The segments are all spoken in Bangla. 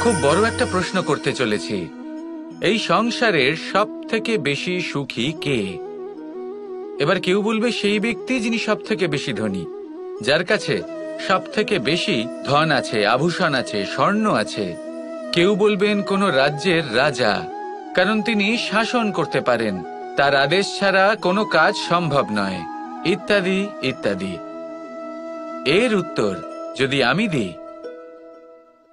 খুব বড় একটা প্রশ্ন করতে চলেছি। এই সংসারের সব থেকে বেশি সুখী কে? এবার কেউ বলবে সেই ব্যক্তি যিনি সব থেকে বেশি ধনী, যার কাছে সব থেকে বেশি ধন আছে, আভূষণ আছে, স্বর্ণ আছে। কেউ বলবেন কোনো রাজ্যের রাজা, কারণ তিনি শাসন করতে পারেন, তার আদেশ ছাড়া কোনো কাজ সম্ভব নয়, ইত্যাদি ইত্যাদি। এর উত্তর যদি আমি দিই,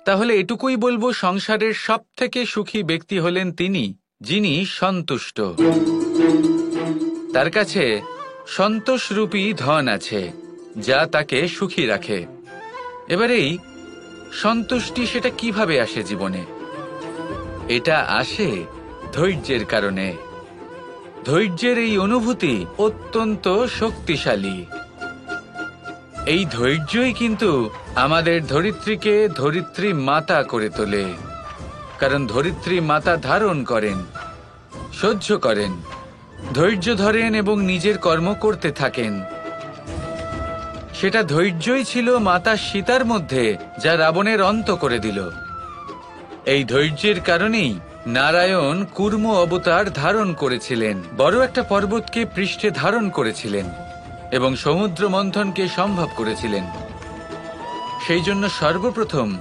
তাহলে এটুকুই বলবো, সংসারের সব থেকে সুখী ব্যক্তি হলেন তিনি যিনি সন্তুষ্ট। তার কাছে সন্তোষরূপী ধন আছে, যা তাকে সুখী রাখে। এবার এই সন্তুষ্টি সেটা কিভাবে আসে জীবনে? এটা আসে ধৈর্যের কারণে। ধৈর্যের এই অনুভূতি অত্যন্ত শক্তিশালী। এই ধৈর্যই কিন্তু আমাদের ধরিত্রীকে ধরিত্রী মাতা করে তোলে, কারণ ধরিত্রী মাতা ধারণ করেন, সহ্য করেন, ধৈর্য ধরেন এবং নিজের কর্ম করতে থাকেন। সেটা ধৈর্যই ছিল মাতা সীতার মধ্যে, যা রাবণের অন্ত করে দিল। এই ধৈর্যের কারণেই নারায়ণ কুর্ম অবতার ধারণ করেছিলেন, বড় একটা পর্বতকে পৃষ্ঠে ধারণ করেছিলেন এবং সমুদ্র মন্থনকে সম্ভব করেছিলেন। সেই জন্য সর্বপ্রথম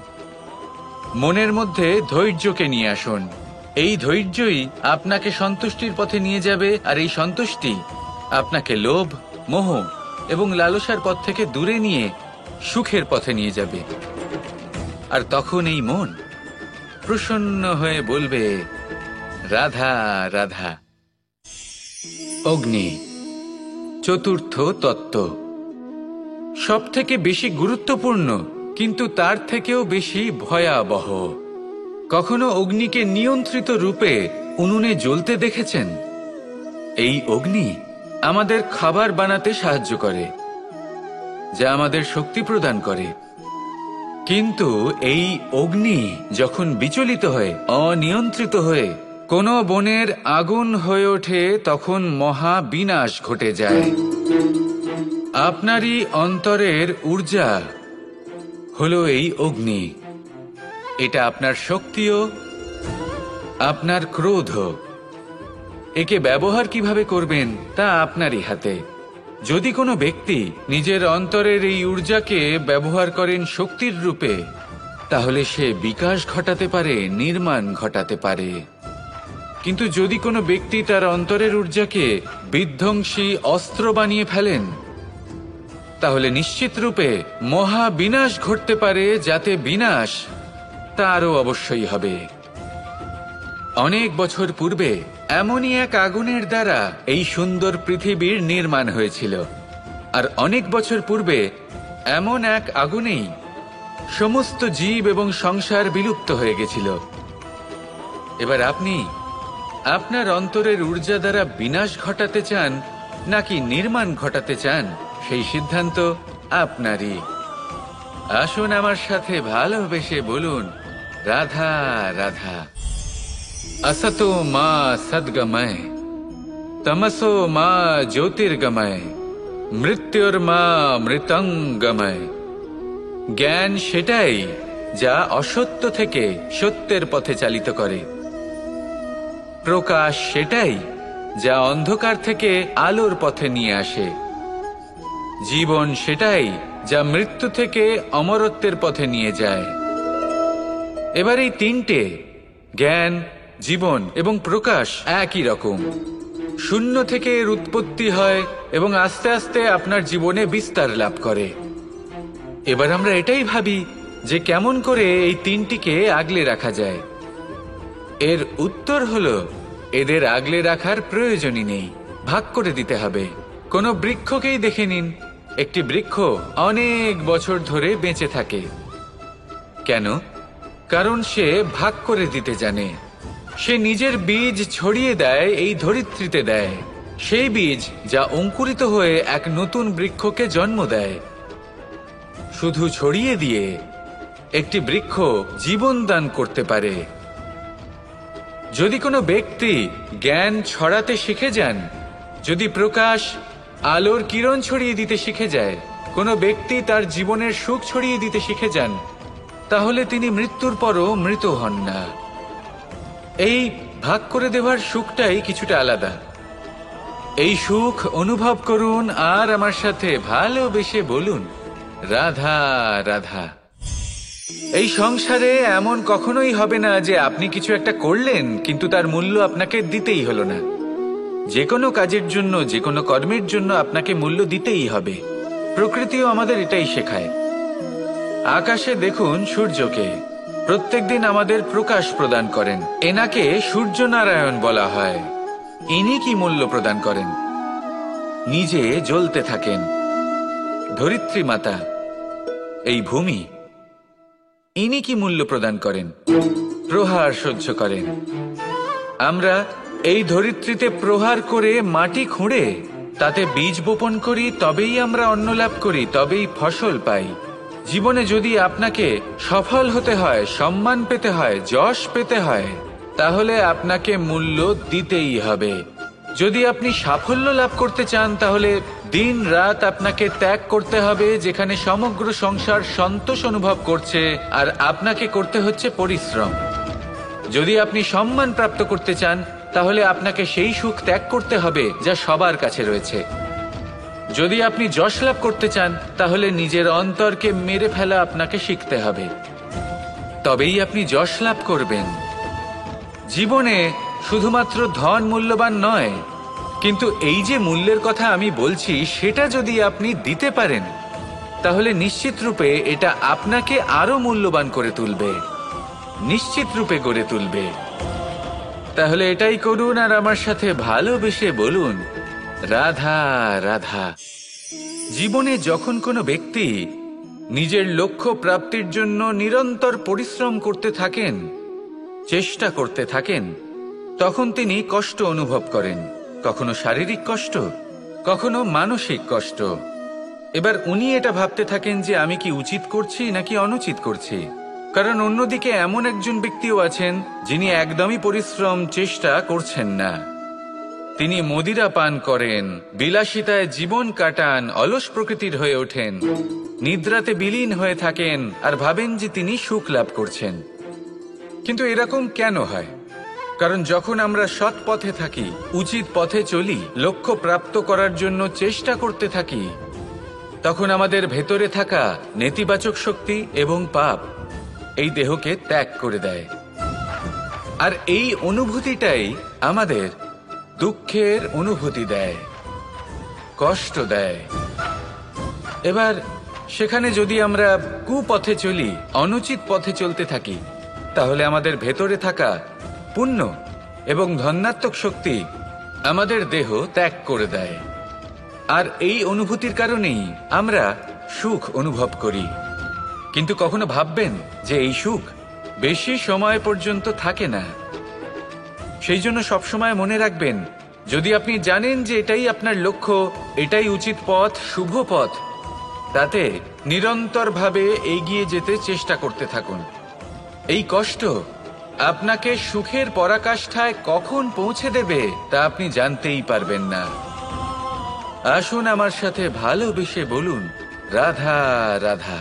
মনের মধ্যে ধৈর্যকে নিয়ে আসুন। এই ধৈর্যই আপনাকে সন্তুষ্টির পথে নিয়ে যাবে, আর এই সন্তুষ্টি আপনাকে লোভ, মোহ এবং লালসার পথ থেকে দূরে নিয়ে সুখের পথে নিয়ে যাবে। আর তখন এই মন প্রসন্ন হয়ে বলবে, রাধা রাধা। অগ্নি চতুর্থ তত্ত্ব, সব থেকে বেশি গুরুত্বপূর্ণ, কিন্তু তার থেকেও বেশি ভয়াবহ। কখনো অগ্নিকে নিয়ন্ত্রিত রূপে উনুনে জ্বলতে দেখেছেন? এই অগ্নি আমাদের খাবার বানাতে সাহায্য করে, যা আমাদের শক্তি প্রদান করে। কিন্তু এই অগ্নি যখন বিচলিত হয়ে, অনিয়ন্ত্রিত হয়ে কোনো বনের আগুন হয়ে ওঠে, তখন মহা বিনাশ ঘটে যায়। আপনারই অন্তরের ঊর্জা হলো এই অগ্নি। এটা আপনার শক্তিও, আপনার ক্রোধ। একে ব্যবহার কিভাবে করবেন তা আপনারই হাতে। যদি কোনো ব্যক্তি নিজের অন্তরের এই ঊর্জাকে ব্যবহার করেন শক্তির রূপে, তাহলে সে বিকাশ ঘটাতে পারে, নির্মাণ ঘটাতে পারে। কিন্তু যদি কোনো ব্যক্তি তার অন্তরের ঊর্জাকে বিধ্বংসী অস্ত্র বানিয়ে ফেলেন, তাহলে নিশ্চিত রূপে মহা বিনাশ ঘটতে পারে, যাতে বিনাশ তারও অবশ্যই হবে। অনেক বছর পূর্বে এমনই এক আগুনের দ্বারা এই সুন্দর পৃথিবীর নির্মাণ হয়েছিল, আর অনেক বছর পূর্বে এমন এক আগুনেই সমস্ত জীব এবং সংসার বিলুপ্ত হয়ে গেছিল। এবার আপনি আপনার অন্তরের ঊর্জা দ্বারা বিনাশ ঘটাতে চান নাকি নির্মাণ ঘটাতে চান, সেই সিদ্ধান্ত আপনারই। আসুন আমার সাথে ভালোবেসে বলুন, রাধা রাধা। असतो मा सद्गमय, तमसो मा ज्योतिर्गमय, মৃত্যুর্মা মৃতঙ্গময়। জ্ঞান সেটাই যা অসত্য থেকে সত্যের পথে চালিত করে। প্রকাশ সেটাই যা অন্ধকার থেকে আলোর পথে নিয়ে আসে। জীবন সেটাই যা মৃত্যু থেকে অমরত্বের পথে নিয়ে যায়। এবার এই তিনটে, জ্ঞান, জীবন এবং প্রকাশ, একই রকম। শূন্য থেকে এর উৎপত্তি হয় এবং আস্তে আস্তে আপনার জীবনে বিস্তার লাভ করে। এবার আমরা এটাই ভাবি যে কেমন করে এই তিনটিকে আগলে রাখা যায়। এর উত্তর হলো, এদের আগলে রাখার প্রয়োজনই নেই, ভাগ করে দিতে হবে। কোনো বৃক্ষকেই দেখে নিন, একটি বৃক্ষ অনেক বছর ধরে বেঁচে থাকে। কেন? কারণ সে ভাগ করে দিতে জানে। সে নিজের বীজ ছড়িয়ে দেয়, এই ধরিত্রীতে দেয়, সেই বীজ যা অঙ্কুরিত হয়ে এক নতুন বৃক্ষকে জন্ম দেয়। শুধু ছড়িয়ে দিয়ে একটি বৃক্ষ জীবন দান করতে পারে। যদি কোনো ব্যক্তি জ্ঞান ছড়াতে শিখে যান, যদি প্রকাশ, আলোর কিরণ ছড়িয়ে দিতে শিখে যায়, কোনো ব্যক্তি তার জীবনের সুখ ছড়িয়ে দিতে শিখে যান, তাহলে তিনি মৃত্যুর পরও মৃত হন না। এই ভাগ করে দেওয়ার সুখটাই কিছুটা আলাদা। এই সুখ অনুভব করুন আর আমার সাথে ভালোবেসে বলুন, রাধা রাধা। এই সংসারে এমন কখনোই হবে না যে আপনি কিছু একটা করলেন কিন্তু তার মূল্য আপনাকে দিতেই হলো না। যে কোনো কাজের জন্য, যে কোনো কর্মের জন্য আপনাকে মূল্য দিতেই হবে। প্রকৃতিও আমাদের এটাই শেখায়। আকাশে দেখুন সূর্যকে, প্রত্যেকদিন আমাদের প্রকাশ প্রদান করেন। এনাকে সূর্যনারায়ণ বলা হয়। ইনি কি মূল্য প্রদান করেন? নিজে জ্বলতে থাকেন। ধরিত্রী মাতা, এই ভূমি, ইনি কি মূল্য প্রদান করেন? প্রহার সহ্য করেন। আমরা এই ধরিত্রীতে প্রহার করে মাটি খুঁড়ে তাতে বীজ বপন করি, তবেই আমরা অন্ন লাভ করি, তবেই ফসল পাই। জীবনে যদি আপনাকে সফল হতে হয়, সম্মান পেতে হয়, যশ পেতে হয়, তাহলে আপনাকে মূল্য দিতেই হবে। যদি আপনি সাফল্য লাভ করতে চান তাহলে দিন রাত আপনাকে ত্যাগ করতে হবে, যেখানে সমগ্র সংসার সন্তোষ অনুভব করছে আর আপনাকে করতে হচ্ছে পরিশ্রম। যদি আপনি সম্মান প্রাপ্ত করতে চান তাহলে আপনাকে সেই সুখ ত্যাগ করতে হবে যা সবার কাছে রয়েছে। যদি আপনি যশ লাভ করতে চান তাহলে নিজের অন্তরকে মেরে ফেলা আপনাকে শিখতে হবে, তবেই আপনি যশ লাভ করবেন। জীবনে শুধুমাত্র ধন মূল্যবান নয়, কিন্তু এই যে মূল্যের কথা আমি বলছি সেটা যদি আপনি দিতে পারেন তাহলে নিশ্চিত রূপে এটা আপনাকে আরো মূল্যবান করে তুলবে, নিশ্চিত রূপে গড়ে তুলবে। তাহলে এটাই করুন আর আমার সাথে ভালোবেসে বলুন, রাধা রাধা। জীবনে যখন কোনো ব্যক্তি নিজের লক্ষ্য প্রাপ্তির জন্য নিরন্তর পরিশ্রম করতে থাকেন, চেষ্টা করতে থাকেন, তখন তিনি কষ্ট অনুভব করেন। কখনো শারীরিক কষ্ট, কখনো মানসিক কষ্ট। এবার উনি এটা ভাবতে থাকেন যে আমি কি উচিত করছি নাকি অনুচিত করছি। কারণ অন্যদিকে এমন একজন ব্যক্তিও আছেন যিনি একদমই পরিশ্রম চেষ্টা করছেন না। তিনি মদিরা পান করেন, বিলাসিতায় জীবন কাটান, অলস প্রকৃতির হয়ে ওঠেন, নিদ্রাতে বিলীন হয়ে থাকেন আর ভাবেন যে তিনি সুখ লাভ করছেন। কিন্তু এরকম কেন হয়? কারণ যখন আমরা সৎ পথে থাকি, উচিত পথে চলি, লক্ষ্য প্রাপ্ত করার জন্য চেষ্টা করতে থাকি, তখন আমাদের ভেতরে থাকা নেতিবাচক শক্তি এবং পাপ এই দেহকে ত্যাগ করে দেয়। আর এই অনুভূতিটাই আমাদের দুঃখের অনুভূতি দেয়, কষ্ট দেয়। এবার সেখানে যদি আমরা কুপথে চলি, অনুচিত পথে চলতে থাকি, তাহলে আমাদের ভেতরে থাকা পুণ্য এবং ধনাত্মক শক্তি আমাদের দেহ ত্যাগ করে দেয়। আর এই অনুভূতির কারণেই আমরা সুখ অনুভব করি। কিন্তু কখনো ভাববেন যে এই সুখ বেশি সময় পর্যন্ত থাকে না। সেই জন্য সবসময় মনে রাখবেন, যদি আপনি জানেন যে এটাই আপনার লক্ষ্য, এটাই উচিত পথ, শুভ পথ, তাতে নিরন্তরভাবে এগিয়ে যেতে চেষ্টা করতে থাকুন। এই কষ্ট আপনাকে সুখের পরাকাষ্ঠায় কখন পৌঁছে দেবে তা আপনি জানতেই পারবেন না। আসুন আমার সাথে ভালোবেসে বলুন, রাধা রাধা।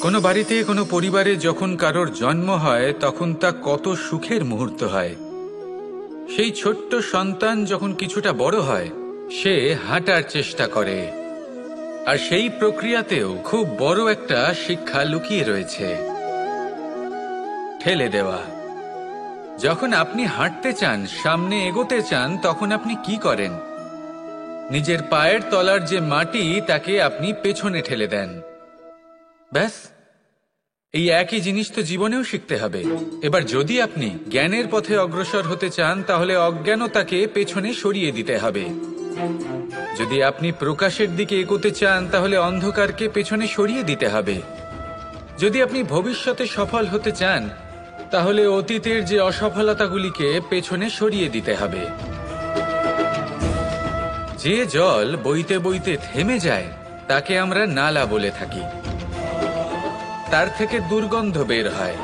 কোনো বাড়িতে, কোনো পরিবারে যখন কারোর জন্ম হয় তখন তা কত সুখের মুহূর্ত হয়। সেই ছোট্ট সন্তান যখন কিছুটা বড় হয়, সে হাঁটার চেষ্টা করে। আর সেই প্রক্রিয়াতেও খুব বড় একটা শিক্ষা লুকিয়ে রয়েছে, ঠেলে দেওয়া। যখন আপনি হাঁটতে চান, সামনে এগোতে চান, তখন আপনি কি করেন? নিজের পায়ের তলার যে মাটি তাকে আপনি পেছনে ঠেলে দেন। ব্যাস, এই একই জিনিস তো জীবনেও শিখতে হবে। এবার যদি আপনি জ্ঞানের পথে অগ্রসর হতে চান তাহলে অজ্ঞানতাকে পেছনে সরিয়ে দিতে হবে। যদি আপনি প্রকাশের দিকে এগোতে চান তাহলে অন্ধকারকে পেছনে সরিয়ে দিতে হবে। যদি আপনি ভবিষ্যতে সফল হতে চান তাহলে অতীতের যে অসফলতাগুলিকে পেছনে সরিয়ে দিতে হবে। যে জল বইতে বইতে থেমে যায় তাকে আমরা নালা বলে থাকি, তার থেকে দুর্গন্ধ বের হয়।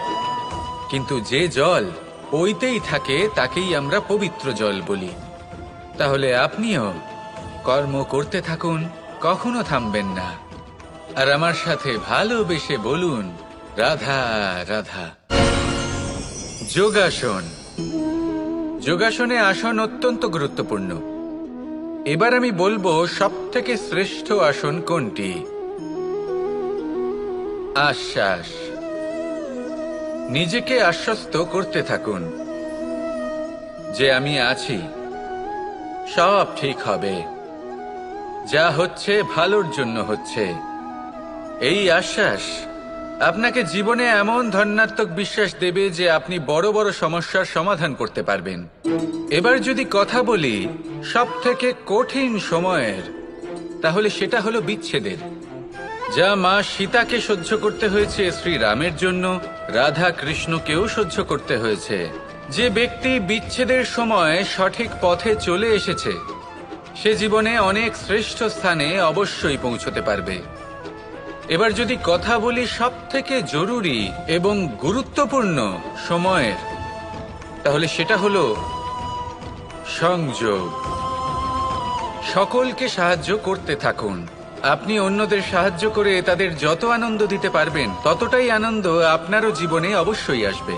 কিন্তু যে জল বইতেই থাকে তাকেই আমরা পবিত্র জল বলি। তাহলে আপনিও কর্ম করতে থাকুন, কখনো থামবেন না। আর আমার সাথে ভালোবেসে বলুন, রাধা রাধা। যোগাসন। যোগাসনে আসন অত্যন্ত গুরুত্বপূর্ণ। এবার আমি বলবো সবথেকে শ্রেষ্ঠ আসন কোনটি। আশ্বাস। নিজেকে আশ্বস্ত করতে থাকুন যে আমি আছি, সব ঠিক হবে, যা হচ্ছে ভালোর জন্য হচ্ছে। এই আশ্বাস আপনাকে জীবনে এমন ধনাত্মক বিশ্বাস দেবে যে আপনি বড় বড় সমস্যার সমাধান করতে পারবেন। এবার যদি কথা বলি সবথেকে কঠিন সময়ের, তাহলে সেটা হলো বিচ্ছেদের। যা মা সীতাকে সহ্য করতে হয়েছে শ্রীরামের জন্য, রাধা কৃষ্ণকেও সহ্য করতে হয়েছে। যে ব্যক্তি বিচ্ছেদের সময় সঠিক পথে চলে এসেছে, সে জীবনে অনেক শ্রেষ্ঠ স্থানে অবশ্যই পৌঁছতে পারবে। এবার যদি কথা বলি সবথেকে জরুরি এবং গুরুত্বপূর্ণ সময়ের, তাহলে সেটা হলো সংযোগ। সকলকে সাহায্য করতে থাকুন। আপনি অন্যদের সাহায্য করে তাদের যত আনন্দ দিতে পারবেন, ততটাই আনন্দ আপনারও জীবনে অবশ্যই আসবে।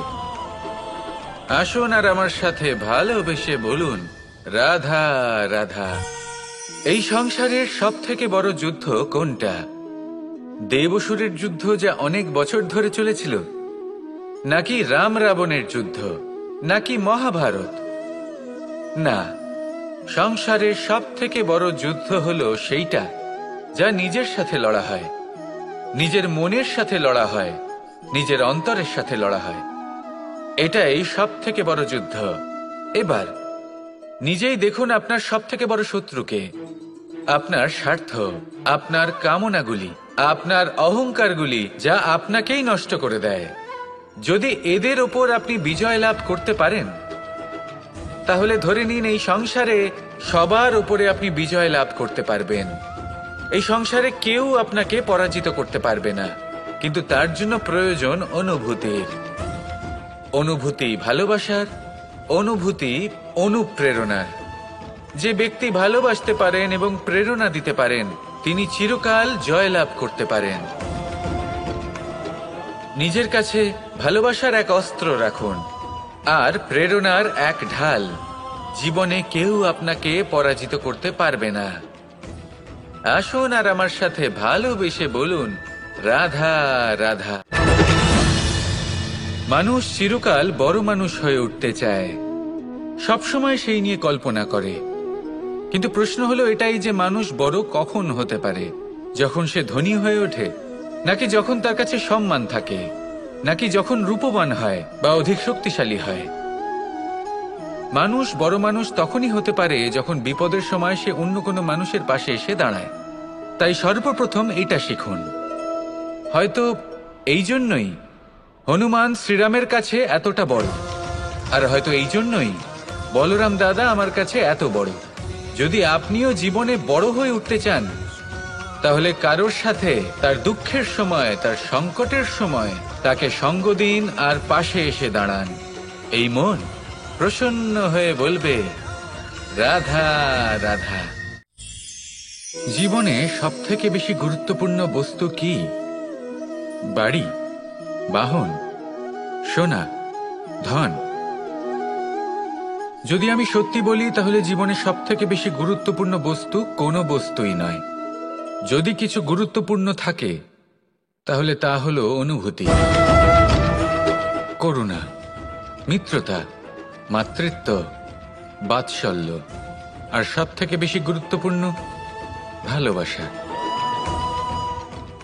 আসুন আর আমার সাথে ভালোবেসে বলুন, রাধা রাধা। এই সংসারের সবথেকে বড় যুদ্ধ কোনটা? দেব-অসুরের যুদ্ধ, যা অনেক বছর ধরে চলেছিল, নাকি রাম রাবণের যুদ্ধ, নাকি মহাভারত? না, সংসারের সবথেকে বড় যুদ্ধ হলো সেইটা যা নিজের সাথে লড়া হয়, নিজের মনের সাথে লড়া হয়, নিজের অন্তরের সাথে লড়া হয়। এটাই সবথেকে বড় যুদ্ধ। এবার নিজেই দেখুন আপনার সবথেকে বড় শত্রুকে। আপনার স্বার্থ, আপনার কামনাগুলি, আপনার অহংকারগুলি, যা আপনাকেই নষ্ট করে দেয়। যদি এদের ওপর আপনি বিজয় লাভ করতে পারেন, তাহলে ধরে নিন এই সংসারে সবার উপরে আপনি বিজয় লাভ করতে পারবেন। এই সংসারে কেউ আপনাকে পরাজিত করতে পারবে না। কিন্তু তার জন্য প্রয়োজন অনুভূতির। অনুভূতি ভালোবাসার, অনুভূতি অনুপ্রেরণার। যে ব্যক্তি ভালোবাসতে পারেন এবং প্রেরণা দিতে পারেন, তিনি চিরকাল জয়লাভ করতে পারেন। নিজের কাছে ভালোবাসার এক অস্ত্র রাখুন আর প্রেরণার এক ঢাল। জীবনে কেউ আপনাকে পরাজিত করতে পারবে না। আসুন আর আমার সাথে ভালোবেসে বলুন, রাধা রাধা। মানুষ চিরকাল বড় মানুষ হয়ে উঠতে চায়, সবসময় সেই নিয়ে কল্পনা করে। কিন্তু প্রশ্ন হলো এটাই যে মানুষ বড় কখন হতে পারে? যখন সে ধনী হয়ে ওঠে, নাকি যখন তার কাছে সম্মান থাকে, নাকি যখন রূপবান হয় বা অধিক শক্তিশালী হয়? মানুষ বড় মানুষ তখনই হতে পারে যখন বিপদের সময় সে অন্য কোনো মানুষের পাশে এসে দাঁড়ায়। তাই সর্বপ্রথম এটা শিখুন। হয়তো এই জন্যই হনুমান শ্রীরামের কাছে এতটা বড়, আর হয়তো এই জন্যই বলরাম দাদা আমার কাছে এত বড়। যদি আপনিও জীবনে বড় হয়ে উঠতে চান, তাহলে কারোর সাথে তার দুঃখের সময়, তার সংকটের সময় তাকে সঙ্গ দিন আর পাশে এসে দাঁড়ান। এই মন প্রসন্ন হয়ে বলবে, রাধা রাধা। জীবনে সবথেকে বেশি গুরুত্বপূর্ণ বস্তু কি? বাড়ি, বাহন, সোনা, ধন। যদি আমি সত্যি বলি, তাহলে জীবনে সবথেকে বেশি গুরুত্বপূর্ণ বস্তু কোনো বস্তুই নয়। যদি কিছু গুরুত্বপূর্ণ থাকে, তাহলে তা হলো অনুভূতি, করুণা, মিত্রতা, মাতৃত্ব, বাৎসল্য, আর সবথেকে বেশি গুরুত্বপূর্ণ ভালোবাসা।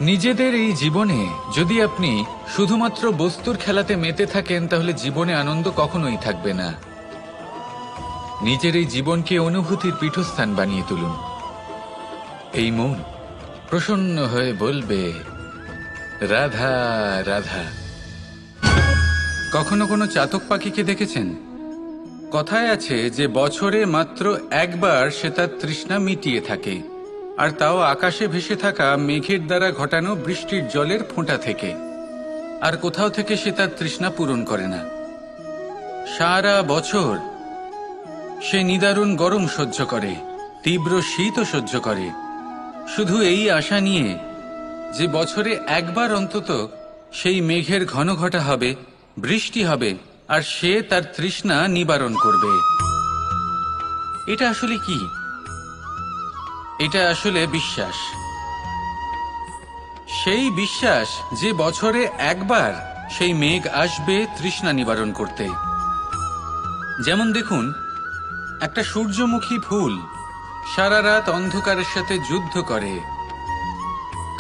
নিজেদের এই জীবনে যদি আপনি শুধুমাত্র বস্তুর খেলাতে মেতে থাকেন, তাহলে জীবনে আনন্দ কখনোই থাকবে না। নিজের এই জীবনকে অনুভূতির পীঠস্থান বানিয়ে তুলুন। এই মন প্রসন্ন হয়ে বলবে, রাধা রাধা। কখনো কোনো চাতক পাখিকে দেখেছেন? কথায় আছে যে বছরে মাত্র একবার সে তার তৃষ্ণা মিটিয়ে থাকে, আর তাও আকাশে ভেসে থাকা মেঘের দ্বারা ঘটানো বৃষ্টির জলের ফোঁটা থেকে। আর কোথাও থেকে সে তার তৃষ্ণা পূরণ করে না। সারা বছর সে নিদারুণ গরম সহ্য করে, তীব্র শীতও সহ্য করে, শুধু এই আশা নিয়ে যে বছরে একবার অন্তত সেই মেঘের ঘন ঘটা হবে, বৃষ্টি হবে, আর সে তার তৃষ্ণা নিবারণ করবে। এটা আসলে কি? এটা আসলে বিশ্বাস। সেই বিশ্বাস যে বছরে একবার সেই মেঘ আসবে তৃষ্ণা নিবারণ করতে। যেমন দেখুন, একটা সূর্যমুখী ফুল সারা রাত অন্ধকারের সাথে যুদ্ধ করে,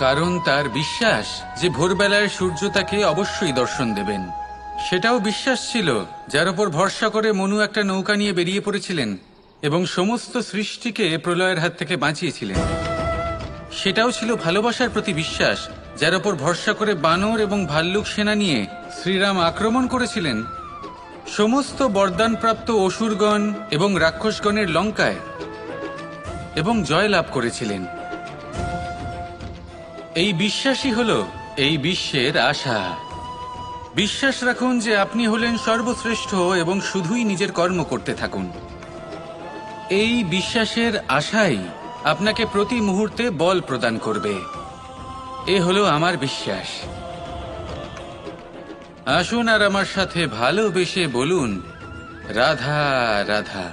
কারণ তার বিশ্বাস যে ভোরবেলায় সূর্য তাকে অবশ্যই দর্শন দেবেন। সেটাও বিশ্বাস ছিল যার উপর ভরসা করে মনু একটা নৌকা নিয়ে বেরিয়ে পড়েছিলেন এবং সমস্ত সৃষ্টিকে প্রলয়ের হাত থেকে বাঁচিয়েছিলেন। সেটাও ছিল ভালোবাসার প্রতি বিশ্বাস, যার উপর ভরসা করে বানর এবং ভাল্লুক সেনা নিয়ে শ্রীরাম আক্রমণ করেছিলেন সমস্ত বরদানপ্রাপ্ত অসুরগণ এবং রাক্ষসগণের লঙ্কায় এবং জয় লাভ করেছিলেন। এই বিশ্বাসই হল এই বিশ্বের আশা। বিশ্বাস রাখুন যে আপনি হলেন সর্বশ্রেষ্ঠ এবং শুধুই নিজের কর্ম করতে থাকুন। এই বিশ্বাসের আশাই আপনাকে প্রতি মুহূর্তে বল প্রদান করবে। এ হলো আমার বিশ্বাস। আসুন আর আমার সাথে ভালোবেসে বলুন, রাধা রাধা।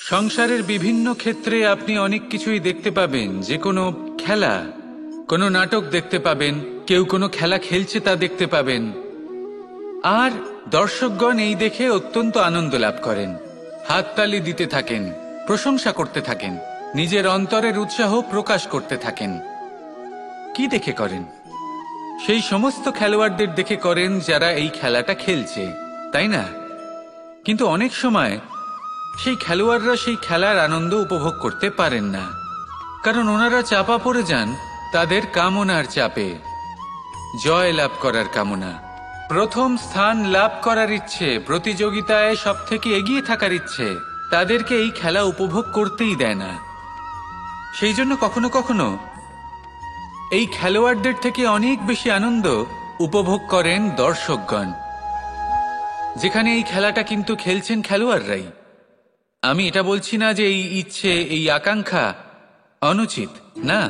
সংসারের বিভিন্ন ক্ষেত্রে আপনি অনেক কিছুই দেখতে পাবেন। যে কোনো খেলা, কোনো নাটক দেখতে পাবেন, কেউ কোনো খেলা খেলছে তা দেখতে পাবেন, আর দর্শকগণ এই দেখে অত্যন্ত আনন্দ লাভ করেন, হাততালি দিতে থাকেন, প্রশংসা করতে থাকেন, নিজের অন্তরের উৎসাহ প্রকাশ করতে থাকেন। কি দেখে করেন? সেই সমস্ত খেলোয়াড়দের দেখে করেন যারা এই খেলাটা খেলছে, তাই না? কিন্তু অনেক সময় সেই খেলোয়াড়রা সেই খেলার আনন্দ উপভোগ করতে পারেন না, কারণ ওনারা চাপা পড়ে যান তাদের কামনার চাপে। জয় লাভ করার কামনা, প্রথম স্থান লাভ করার ইচ্ছে, প্রতিযোগিতায় সব থেকে এগিয়ে থাকার ইচ্ছে তাদেরকে এই খেলা উপভোগ করতেই দেয় না। সেই জন্য কখনো কখনো এই খেলোয়াড়দের থেকে অনেক বেশি আনন্দ উপভোগ করেন দর্শকগণ, যেখানে এই খেলাটা কিন্তু খেলছেন খেলোয়াড়রাই। আমি এটা বলছি না যে এই ইচ্ছে, এই আকাঙ্ক্ষা অনুচিত না,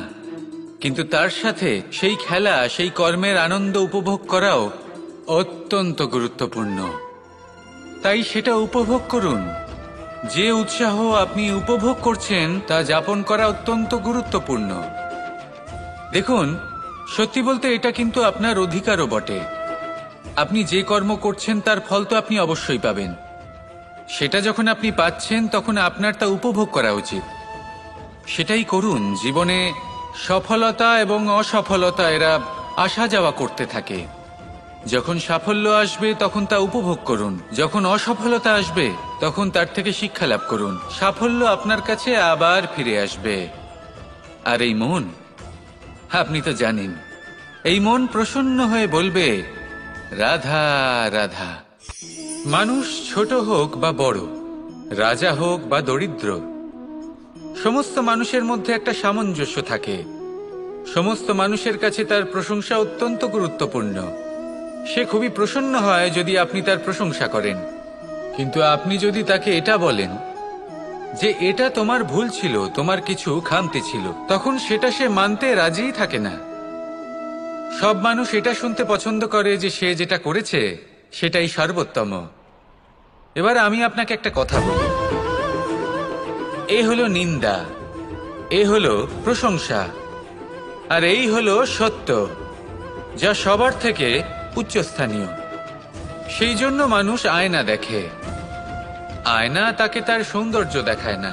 কিন্তু তার সাথে সেই খেলা, সেই কর্মের আনন্দ উপভোগ করাও অত্যন্ত গুরুত্বপূর্ণ। তাই সেটা উপভোগ করুন। যে উৎসাহ আপনি উপভোগ করছেন তা যাপন করা অত্যন্ত গুরুত্বপূর্ণ। দেখুন, সত্যি বলতে এটা কিন্তু আপনার অধিকারও বটে। আপনি যে কর্ম করছেন তার ফল তো আপনি অবশ্যই পাবেন। সেটা যখন আপনি পাচ্ছেন তখন আপনার তা উপভোগ করা উচিত। সেটাই করুন। জীবনে সফলতা এবং অসফলতা এরা আসা যাওয়া করতে থাকে। যখন সাফল্য আসবে তখন তা উপভোগ করুন, যখন অসফলতা আসবে তখন তার থেকে শিক্ষা লাভ করুন। সাফল্য আপনার কাছে আবার ফিরে আসবে। আর এই মন, আপনি তো জানেন, এই মন প্রসন্ন হয়ে বলবে, রাধা রাধা। মানুষ ছোট হোক বা বড়, রাজা হোক বা দরিদ্র, সমস্ত মানুষের মধ্যে একটা সামঞ্জস্য থাকে। সমস্ত মানুষের কাছে তার প্রশংসা অত্যন্ত গুরুত্বপূর্ণ। সে খুবই প্রসন্ন হয় যদি আপনি তার প্রশংসা করেন, কিন্তু আপনি যদি তাকে এটা বলেন যে এটা তোমার ভুল ছিল, তোমার কিছু খামতি ছিল, তখন সেটা সে মানতে রাজিই থাকে না। সব মানুষ এটা শুনতে পছন্দ করে যে সে যেটা করেছে সেটাই সর্বোত্তম। এবার আমি আপনাকে একটা কথা বলি, এ হলো নিন্দা, এ হলো প্রশংসা, আর এই হলো সত্য, যা সবার থেকে উচ্চস্থানীয়। সেই জন্য মানুষ আয়না দেখে। আয়না তাকে তার সৌন্দর্য দেখায় না,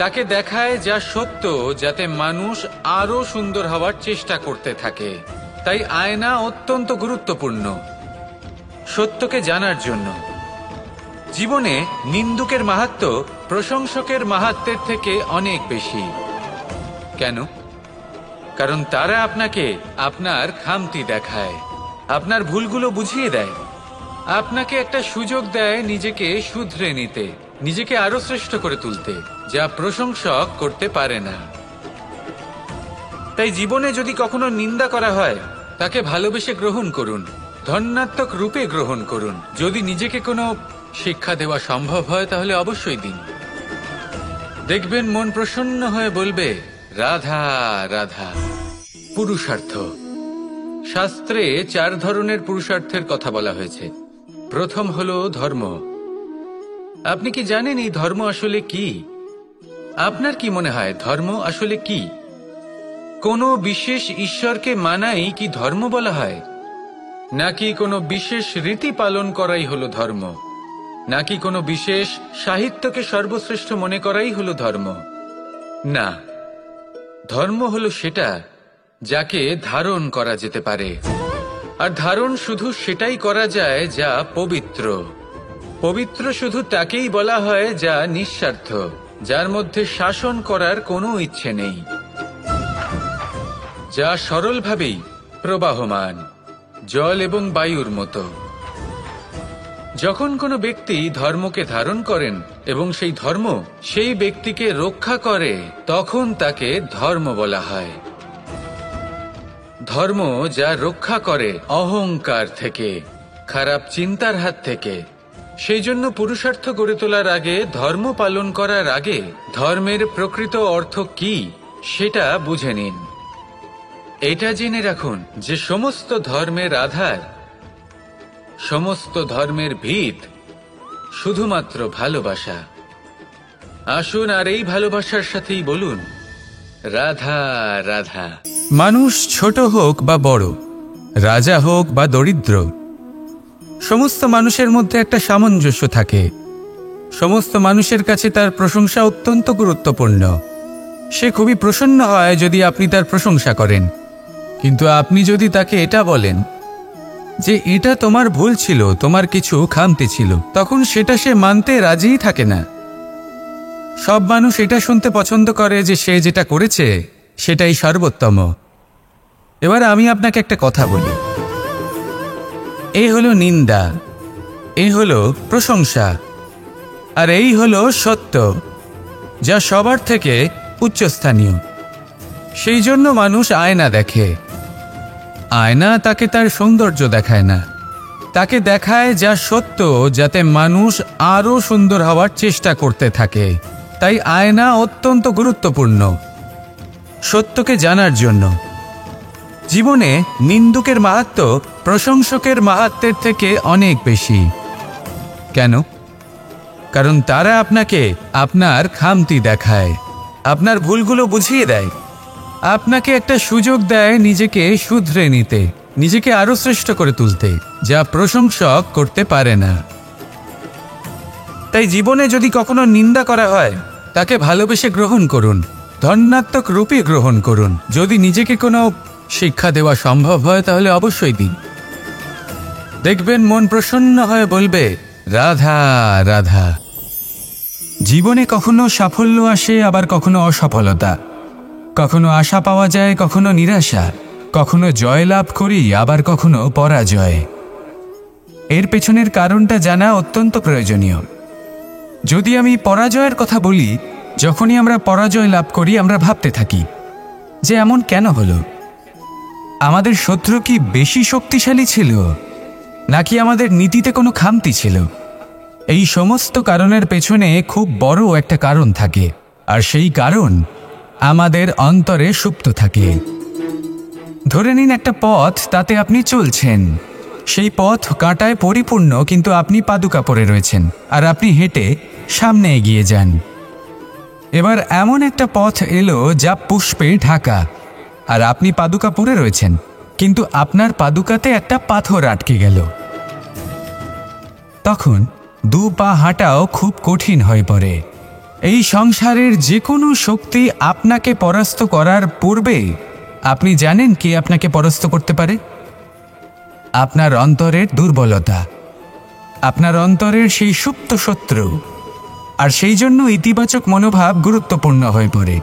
তাকে দেখায় যা সত্য, যাতে মানুষ আরো সুন্দর হওয়ার চেষ্টা করতে থাকে। তাই আয়না অত্যন্ত গুরুত্বপূর্ণ সত্যকে জানার জন্য। জীবনে নিন্দুকের মাহাত্ম্য প্রশংসকের মাহাত্ম্যের থেকে অনেক বেশি। কেন? কারণ তারা আপনাকে আপনার খামতি দেখায়, আপনার ভুলগুলো বুঝিয়ে দেয়, আপনাকে একটা সুযোগ দেয় নিজেকে শুধরে নিতে, নিজেকে আরো শ্রেষ্ঠ করে তুলতে, যা প্রশংসক করতে পারে না। তাই জীবনে যদি কখনো নিন্দা করা হয়, তাকে ভালোবেসে গ্রহণ করুন, ধন্যাত্মক রূপে গ্রহণ করুন। যদি নিজেকে কোনো শিক্ষা দেওয়া সম্ভব হয় তাহলে অবশ্যই দিন। দেখবেন মন প্রসন্ন হয়ে বলবে, রাধা রাধা। পুরুষার্থ। শাস্ত্রে 4 ধরনের পুরুষার্থের কথা বলা হয়েছে। প্রথম হলো ধর্ম। আপনি কি জানেন এই ধর্ম আসলে কি? আপনার কি মনে হয় ধর্ম আসলে কি? কোনো বিশেষ ঈশ্বরকে মানাই কি ধর্ম বলা হয়? নাকি কোনো বিশেষ রীতি পালন করাই হলো ধর্ম? নাকি কোনো বিশেষ সাহিত্যকে সর্বশ্রেষ্ঠ মনে করাই হলো ধর্ম? না, ধর্ম হলো সেটা যাকে ধারণ করা যেতে পারে। আর ধারণ শুধু সেটাই করা যায় যা পবিত্র। পবিত্র শুধু তাকেই বলা হয় যা নিঃস্বার্থ, যার মধ্যে শাসন করার কোনো ইচ্ছে নেই, যা সরলভাবেই প্রবাহমান, জল এবং বায়ুর মতো। যখন কোনো ব্যক্তি ধর্মকে ধারণ করেন এবং সেই ধর্ম সেই ব্যক্তিকে রক্ষা করে, তখন তাকে ধর্ম বলা হয়। ধর্ম যা রক্ষা করে অহংকার থেকে, খারাপ চিন্তার হাত থেকে। সেই জন্য পুরুষার্থ গড়ে তোলার আগে, ধর্ম পালন করার আগে, ধর্মের প্রকৃত অর্থ কি সেটা বুঝে নিন। এটা জেনে রাখুন যে সমস্ত ধর্মের আধার, সমস্ত ধর্মের ভিত শুধুমাত্র ভালোবাসা। আসুন আর এই ভালোবাসার সাথেই বলুন রাধা রাধা। মানুষ ছোট হোক বা বড়, রাজা হোক বা দরিদ্র, সমস্ত মানুষের মধ্যে একটা সামঞ্জস্য থাকে। সমস্ত মানুষের কাছে তার প্রশংসা অত্যন্ত গুরুত্বপূর্ণ। সে খুবই প্রসন্ন হয় যদি আপনি তার প্রশংসা করেন, কিন্তু আপনি যদি তাকে এটা বলেন যে এটা তোমার ভুল ছিল, তোমার কিছু খামতি ছিল, তখন সেটা সে মানতে রাজিই থাকে না। সব মানুষ এটা শুনতে পছন্দ করে যে সে যেটা করেছে সেটাই সর্বোত্তম। এবার আমি আপনাকে একটা কথা বলি, এই হলো নিন্দা, এই হলো প্রশংসা, আর এই হলো সত্য, যা সবার থেকে উচ্চস্থানীয়। সেই জন্য মানুষ আয়না দেখে। আয়না তাকে তার সৌন্দর্য দেখায় না, তাকে দেখায় যা সত্য, যাতে মানুষ আরও সুন্দর হওয়ার চেষ্টা করতে থাকে। তাই আয়না অত্যন্ত গুরুত্বপূর্ণ সত্যকে জানার জন্য। জীবনে নিন্দুকের মাহাত্ম্য প্রশংসকের মাহাত্ম্যের থেকে অনেক বেশি। কেন? কারণ তারা আপনাকে আপনার খামতি দেখায়, আপনার ভুলগুলো বুঝিয়ে দেয়, আপনাকে একটা সুযোগ দেয় নিজেকে শুধরে নিতে, নিজেকে আরো শ্রেষ্ঠ করে তুলতে, যা প্রশংসক করতে পারে না। তাই জীবনে যদি কখনো নিন্দা করা হয়, তাকে ভালোবেসে গ্রহণ করুন, ধন্যাত্মক রূপে গ্রহণ করুন। যদি নিজেকে কোনো শিক্ষা দেওয়া সম্ভব হয় তাহলে অবশ্যই দিন। দেখবেন মন প্রসন্ন হয়ে বলবে রাধা রাধা। জীবনে কখনো সাফল্য আসে, আবার কখনো অসফলতা, কখনো আশা পাওয়া যায়, কখনো নিরাশা, কখনো জয় লাভ করি, আবার কখনো পরাজয়। এর পেছনের কারণটা জানা অত্যন্ত প্রয়োজনীয়। যদি আমি পরাজয়ের কথা বলি, যখনই আমরা পরাজয় লাভ করি আমরা ভাবতে থাকি যে এমন কেন হলো? আমাদের শত্রু কি বেশি শক্তিশালী ছিল, নাকি আমাদের নীতিতে কোনো খামতি ছিল? এই সমস্ত কারণের পেছনে খুব বড় একটা কারণ থাকে, আর সেই কারণ আমাদের অন্তরে সুপ্ত থাকে। ধরে নিন একটা পথ, তাতে আপনি চলছেন, সেই পথ কাঁটায় পরিপূর্ণ, কিন্তু আপনি পাদুকা পরে রয়েছেন আর আপনি হেঁটে সামনে এগিয়ে যান। এবার এমন একটা পথ এলো যা পুষ্পে ঢাকা, আর আপনি পাদুকা পরে রয়েছেন, কিন্তু আপনার পাদুকাতে একটা পাথর আটকে গেল। তখন 2 পা হাঁটাও খুব কঠিন হয়ে পড়ে। এই সংসারের যে কোনো শক্তি আপনাকে পরাস্ত করার পূর্বে আপনি জানেন কে আপনাকে পরাস্ত করতে পারে? আপনার অন্তরের দুর্বলতা, আপনার অন্তরের সেই সুপ্ত শত্রু। আর সেই জন্য ইতিবাচক মনোভাব গুরুত্বপূর্ণ হয়ে পড়ে।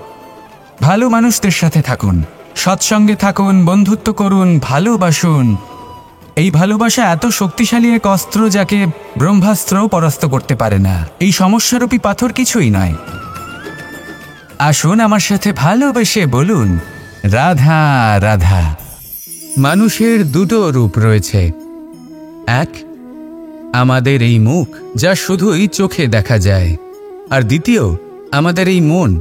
ভালো মানুষদের সাথে থাকুন, সৎসঙ্গে থাকুন, বন্ধুত্ব করুন, ভালোবাসুন। এই ভালোবাসা এত শক্তিশালী এক অস্ত্র যাকে ব্রহ্মাস্ত্রও পরাস্ত করতে পারে না। এই সমস্যারূপী পাথর কিছুই নয়। আসুন আমার সাথে ভালোবেসে বলুন রাধা রাধা। মানুষের 2টো রূপ রয়েছে। এক, আমাদের এই মুখ, যা শুধুই চোখে দেখা যায়, আর দ্বিতীয় আমাদের এই মন,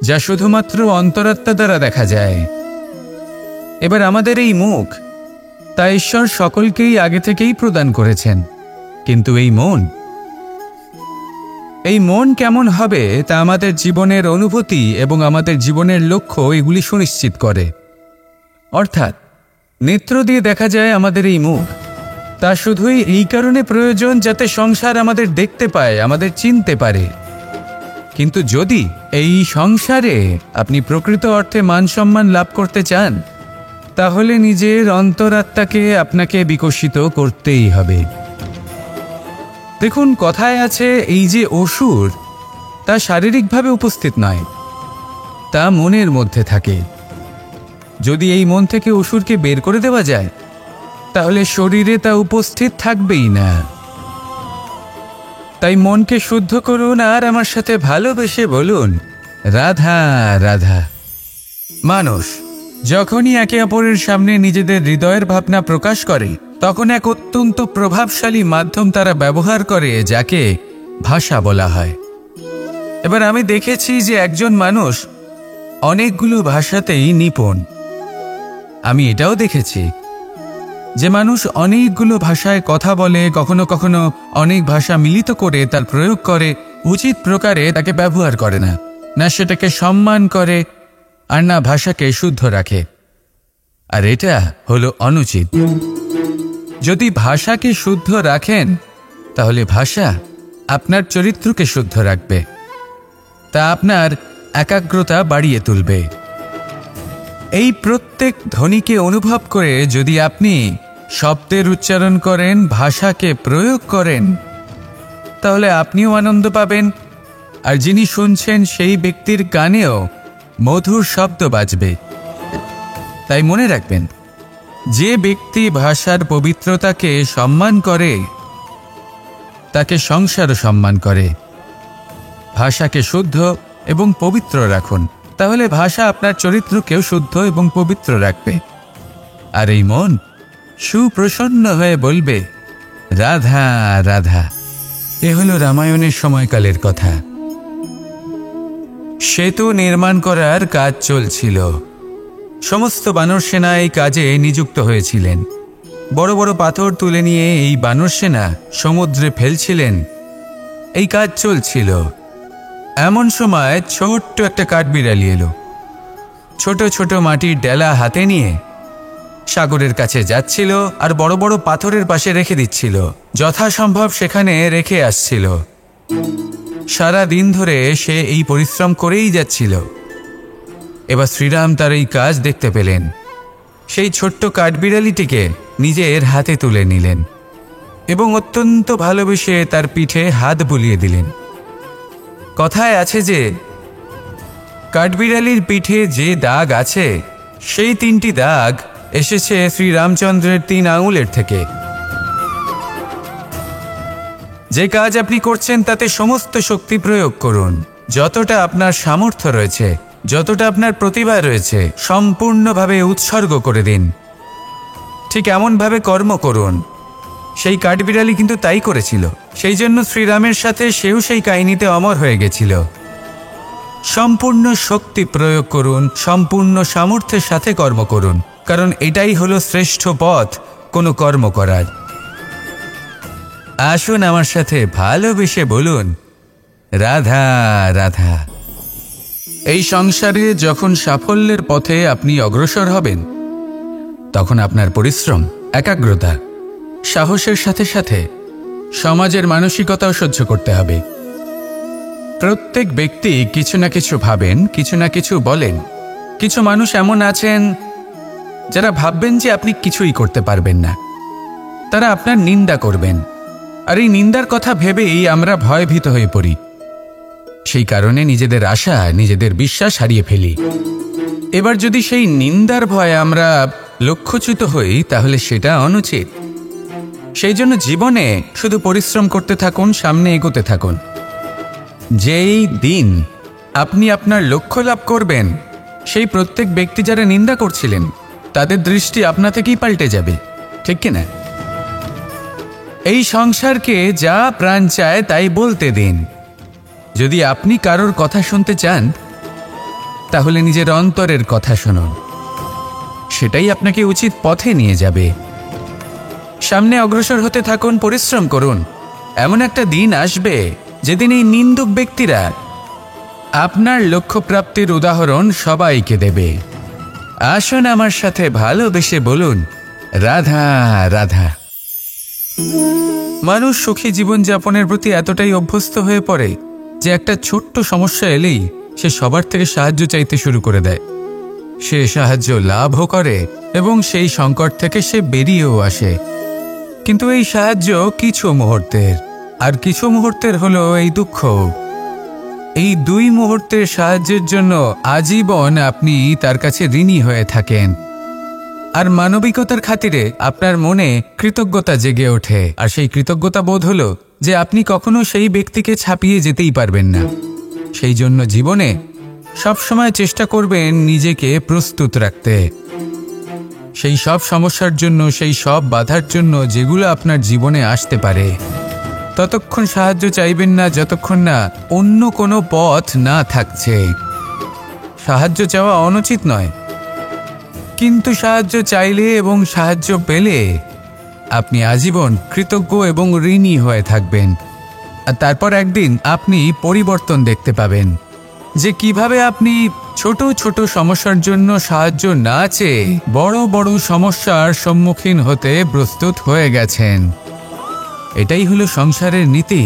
যা শুধুমাত্র অন্তরাত্মা দ্বারা দেখা যায়। এবার আমাদের এই মুখ, তা ঈশ্বর সকলকেই আগে থেকেই প্রদান করেছেন। কিন্তু এই মন কেমন হবে তা আমাদের জীবনের অনুভূতি এবং আমাদের জীবনের লক্ষ্য এগুলি সুনিশ্চিত করে। অর্থাৎ নেত্র দিয়ে দেখা যায় আমাদের এই মুখ, তা শুধুই এই কারণে প্রয়োজন যাতে সংসার আমাদের দেখতে পায়, আমাদের চিনতে পারে। কিন্তু যদি এই সংসারে আপনি প্রকৃত অর্থে মান সম্মান লাভ করতে চান, তাহলে নিজের অন্তরাত্মাকে আপনাকে বিকশিত করতেই হবে। দেখুন, কথায় আছে এই যে অসুর, তা শারীরিকভাবে উপস্থিত নয়, তা মনের মধ্যে থাকে। যদি এই মন থেকে অসুরকে বের করে দেওয়া যায়, তাহলে শরীরে তা উপস্থিত থাকবেই না। তাই মনকে শুদ্ধ করুন আর আমার সাথে ভালোবেসে বলুন, রাধা রাধা। মানুষ যখনই একে অপরের সামনে নিজেদের হৃদয়ের ভাবনা প্রকাশ করে, তখন এক অত্যন্ত প্রভাবশালী মাধ্যম তারা ব্যবহার করে, যাকে ভাষা বলা হয়। এবার আমি দেখেছি যে একজন মানুষ অনেকগুলো ভাষাতেই নিপুণ। আমি এটাও দেখেছি যে মানুষ অনেকগুলো ভাষায় কথা বলে, কখনো কখনো অনেক ভাষা মিলিত করে তার প্রয়োগ করে, উচিত প্রকারে তাকে ব্যবহার করে না, না সেটাকে সম্মান করে, আর না ভাষাকে শুদ্ধ রাখে। আর এটা হলো অনুচিত। যদি ভাষাকে শুদ্ধ রাখেন, তাহলে ভাষা আপনার চরিত্রকে শুদ্ধ রাখবে, তা আপনার একাগ্রতা বাড়িয়ে তুলবে। এই প্রত্যেক ধ্বনিকে অনুভব করে যদি আপনি শব্দের উচ্চারণ করেন, ভাষাকে প্রয়োগ করেন, তাহলে আপনিও আনন্দ পাবেন, আর যিনি শুনছেন সেই ব্যক্তির কানেও মধুর শব্দ বাজবে। তাই মনে রাখবেন, যে ব্যক্তি ভাষার পবিত্রতাকে সম্মান করে, তাকে সংসারও সম্মান করে। ভাষাকে শুদ্ধ এবং পবিত্র রাখুন, তাহলে ভাষা আপনার চরিত্রকেও শুদ্ধ এবং পবিত্র রাখবে। আর এই মন সুপ্রসন্ন হয়ে বলবে, রাধা রাধা। এ হলো রামায়ণের সময়কালের কথা। সেতু নির্মাণ করার কাজ চলছিল। সমস্ত বানর সেনা এই কাজে নিযুক্ত হয়েছিলেন। বড় বড় পাথর তুলে নিয়ে এই বানর সেনা সমুদ্রে ফেলছিলেন। এই কাজ চলছিল। এমন সময় ছোট্ট একটা কাঠবিড়ালি এলো। ছোট ছোট মাটির ডেলা হাতে নিয়ে সাগরের কাছে যাচ্ছিল, আর বড় বড় পাথরের পাশে রেখে দিচ্ছিল, যথাসম্ভব সেখানে রেখে আসছিল। সারা দিন ধরে সে এই পরিশ্রম করেই যাচ্ছিল। এবার শ্রীরাম তার এই কাজ দেখতে পেলেন। সেই ছোট্ট কাঠবিড়ালিটিকে নিজের হাতে তুলে নিলেন এবং অত্যন্ত ভালোবেসে তার পিঠে হাত বুলিয়ে দিলেন। কথায় আছে যে কাঠবিড়ালির পিঠে যে দাগ আছে, সেই 3টি দাগ এসেছে শ্রীরামচন্দ্রের 3 আঙুলের থেকে। যে কাজ আপনি করছেন তাতে সমস্ত শক্তি প্রয়োগ করুন। যতটা আপনার সামর্থ্য রয়েছে, যতটা আপনার প্রতিভা রয়েছে, সম্পূর্ণভাবে উৎসর্গ করে দিন। ঠিক এমনভাবে কর্ম করুন। সেই কাঠবিড়ালি কিন্তু তাই করেছিল। সেই জন্য শ্রীরামের সাথে সেও সেই কাহিনীতে অমর হয়ে গেছিল। সম্পূর্ণ শক্তি প্রয়োগ করুন, সম্পূর্ণ সামর্থ্যের সাথে কর্ম করুন, কারণ এটাই হলো শ্রেষ্ঠ পথ কোনো কর্ম করার। আসুন আমার সাথে ভালোবেসে বলুন, রাধা রাধা। এই সংসারে যখন সাফল্যের পথে আপনি অগ্রসর হবেন, তখন আপনার পরিশ্রম, একাগ্রতা, সাহসের সাথে সাথে সমাজের মানসিকতাও সহ্য করতে হবে। প্রত্যেক ব্যক্তি কিছু না কিছু ভাবেন, কিছু না কিছু বলেন। কিছু মানুষ এমন আছেন যারা ভাববেন যে আপনি কিছুই করতে পারবেন না। তারা আপনার নিন্দা করবেন, আর এই নিন্দার কথা ভেবেই আমরা ভয়ভীত হয়ে পড়ি। সেই কারণে নিজেদের আশা, নিজেদের বিশ্বাস হারিয়ে ফেলি। এবার যদি সেই নিন্দার ভয়ে আমরা লক্ষ্যচ্যুত হই, তাহলে সেটা অনুচিত। সেই জন্য জীবনে শুধু পরিশ্রম করতে থাকুন, সামনে এগোতে থাকুন। যেই দিন আপনি আপনার লক্ষ্য লাভ করবেন, সেই প্রত্যেক ব্যক্তি যারা নিন্দা করছিলেন, তাদের দৃষ্টি আপনা থেকেই পাল্টে যাবে, ঠিক কিনা? এই সংসারকে যা প্রাণ চায় তাই বলতে দিন। যদি আপনি কারোর কথা শুনতে চান, তাহলে নিজের অন্তরের কথা শুনুন। সেটাই আপনাকে উচিত পথে নিয়ে যাবে। সামনে অগ্রসর হতে থাকুন, পরিশ্রম করুন। এমন একটা দিন আসবে যেদিন এই নিন্দুক ব্যক্তিরা আপনার লক্ষ্য প্রাপ্তির উদাহরণ সবাইকে দেবে। আসুন আমার সাথে ভালোবেসে বলুন, রাধা রাধা। মানুষ সুখী জীবনযাপনের প্রতি এতটাই অভ্যস্ত হয়ে পড়ে যে একটা ছোট্ট সমস্যা এলেই সে সবার থেকে সাহায্য চাইতে শুরু করে দেয়। সে সাহায্য লাভও করে এবং সেই সংকট থেকে সে বেরিয়েও আসে। কিন্তু এই সাহায্য কিছু মুহূর্তের, আর কিছু মুহূর্তের হলো এই দুঃখ। এই 2 মুহূর্তের সাহায্যের জন্য আজীবন আপনি তার কাছে ঋণী হয়ে থাকেন। আর মানবিকতার খাতিরে আপনার মনে কৃতজ্ঞতা জেগে ওঠে। আর সেই কৃতজ্ঞতা বোধ হলো যে আপনি কখনো সেই ব্যক্তিকে ছাপিয়ে যেতেই পারবেন না। সেই জন্য জীবনে সবসময় চেষ্টা করবেন নিজেকে প্রস্তুত রাখতে সেই সব সমস্যার জন্য, সেই সব বাধার জন্য যেগুলো আপনার জীবনে আসতে পারে। ততক্ষণ সাহায্য চাইবেন না যতক্ষণ না অন্য কোনো পথ না থাকছে। সাহায্য চাওয়া অনুচিত নয়, কিন্তু সাহায্য চাইলে এবং সাহায্য পেলে আপনি আজীবন কৃতজ্ঞ এবং ঋণী হয়ে থাকবেন। আর তারপর একদিন আপনি পরিবর্তন দেখতে পাবেন যে কিভাবে আপনি ছোট ছোট সমস্যার জন্য সাহায্য না চেয়ে বড় বড় সমস্যার সম্মুখীন হতে প্রস্তুত হয়ে গেছেন। এটাই হলো সংসারের নীতি।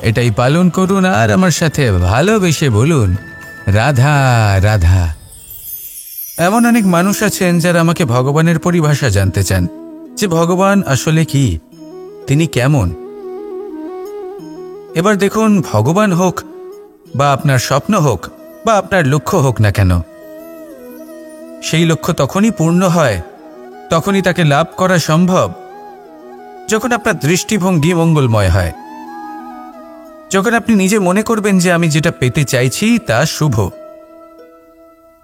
এটাই পালন করুন আর আমার সাথে ভালোবেসে বলুন, রাধা রাধা। এমন অনেক মানুষ আছেন যারা আমাকে ভগবানের পরিভাষা জানতে চান, যে ভগবান আসলে কি, তিনি কেমন। এবার দেখুন, ভগবান হোক বা আপনার স্বপ্ন হোক বা আপনার লক্ষ্য হোক না কেন, সেই লক্ষ্য তখনই পূর্ণ হয়, তখনই তাকে লাভ করা সম্ভব যখন আপনার দৃষ্টিভঙ্গি মঙ্গলময় হয়। যখন আপনি নিজে মনে করবেন যে আমি যেটা পেতে চাইছি তা শুভ।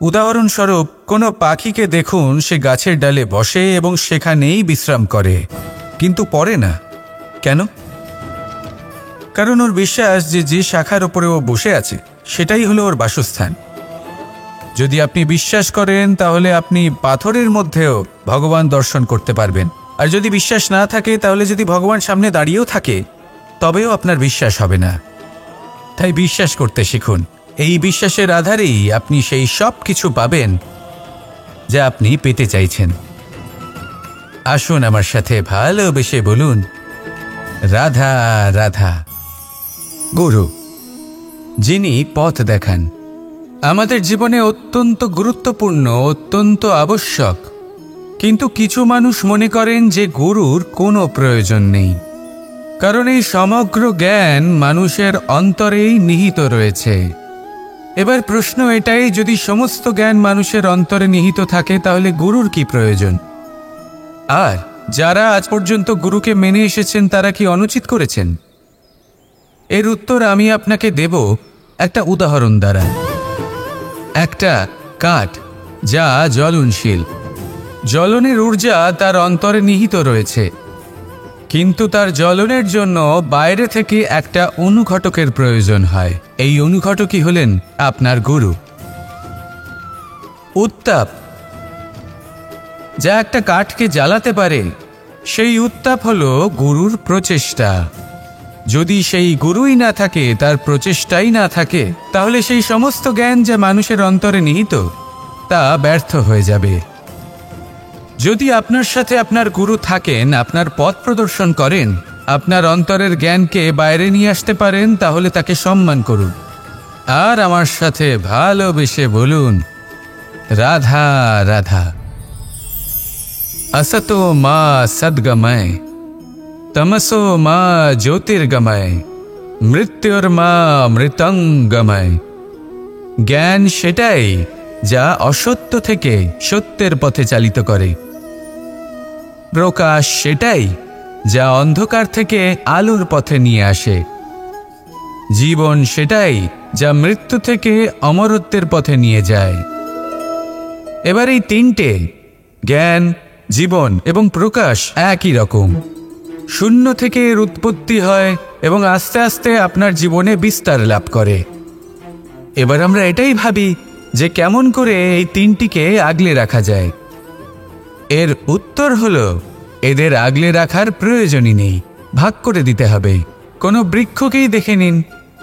উদাহরণস্বরূপ, কোনো পাখিকে দেখুন, সে গাছের ডালে বসে এবং সেখানেই বিশ্রাম করে, কিন্তু পড়ে না। কেন? কারণ ওর বিশ্বাস যে যে শাখার ওপরে ও বসে আছে সেটাই হলো ওর বাসস্থান। যদি আপনি বিশ্বাস করেন তাহলে আপনি পাথরের মধ্যেও ভগবান দর্শন করতে পারবেন। আর যদি বিশ্বাস না থাকে তাহলে যদি ভগবান সামনে দাঁড়িয়েও থাকে তবেও আপনার বিশ্বাস হবে না। তাই বিশ্বাস করতে শিখুন। এই বিশ্বাসের আধারেই আপনি সেই সব কিছু পাবেন যা আপনি পেতে চাইছেন। আসুন আমার সাথে ভালোবেসে বলুন, রাধা রাধা। গুরু, যিনি পথ দেখান, আমাদের জীবনে অত্যন্ত গুরুত্বপূর্ণ, অত্যন্ত আবশ্যক। কিন্তু কিছু মানুষ মনে করেন যে গুরুর কোনো প্রয়োজন নেই, কারণ এই সমগ্র জ্ঞান মানুষের অন্তরেই নিহিত রয়েছে। এবার প্রশ্ন এটাই, যদি সমস্ত জ্ঞান মানুষের অন্তরে নিহিত থাকে তাহলে গুরুর কি প্রয়োজন? আর যারা আজ পর্যন্ত গুরুকে মেনে এসেছেন তারা কি অনুচিত করেছেন? এর উত্তর আমি আপনাকে দেব একটা উদাহরণ দ্বারা। একটা কাঠ যা জ্বলনশীল, জ্বলনের ঊর্জা তার অন্তরে নিহিত রয়েছে, কিন্তু তার জ্বলনের জন্য বাইরে থেকে একটা অনুঘটকের প্রয়োজন হয়। এই অনুঘটকই হলেন আপনার গুরু। উত্তাপ যা একটা কাঠকে জ্বালাতে পারে, সেই উত্তাপ হলো গুরুর প্রচেষ্টা। যদি সেই গুরুই না থাকে, তার প্রচেষ্টাই না থাকে, তাহলে সেই সমস্ত জ্ঞান যা মানুষের অন্তরে নিহিত তা ব্যর্থ হয়ে যাবে। যদি আপনার সাথে আপনার গুরু থাকেন, আপনার পথ প্রদর্শন করেন, আপনার অন্তরের জ্ঞানকে বাইরে নিয়ে আসতে পারেন, তাহলে তাকে সম্মান করুন আর আমার সাথে ভালোবেসে বলুন, রাধা রাধা। असतो मा सद्गमय, तमसो मा ज्योतिर्गमय, মৃত্যুর্মা মৃতঙ্গময়। জ্ঞান সেটাই যা অসত্য থেকে সত্যের পথে চালিত করে। প্রকাশ সেটাই যা অন্ধকার থেকে আলোর পথে নিয়ে আসে। জীবন সেটাই যা মৃত্যু থেকে অমরত্বের পথে নিয়ে যায়। এবার এই তিনটে, জ্ঞান, জীবন এবং প্রকাশ, একই রকম। শূন্য থেকে এর উৎপত্তি হয় এবং আস্তে আস্তে আপনার জীবনে বিস্তার লাভ করে। এবার আমরা এটাই ভাবি যে কেমন করে এই তিনটিকে আগলে রাখা যায়। এর উত্তর হলো এদের আগলে রাখার প্রয়োজনই নেই, ভাগ করে দিতে হবে। কোনো বৃক্ষকেই দেখে নিন,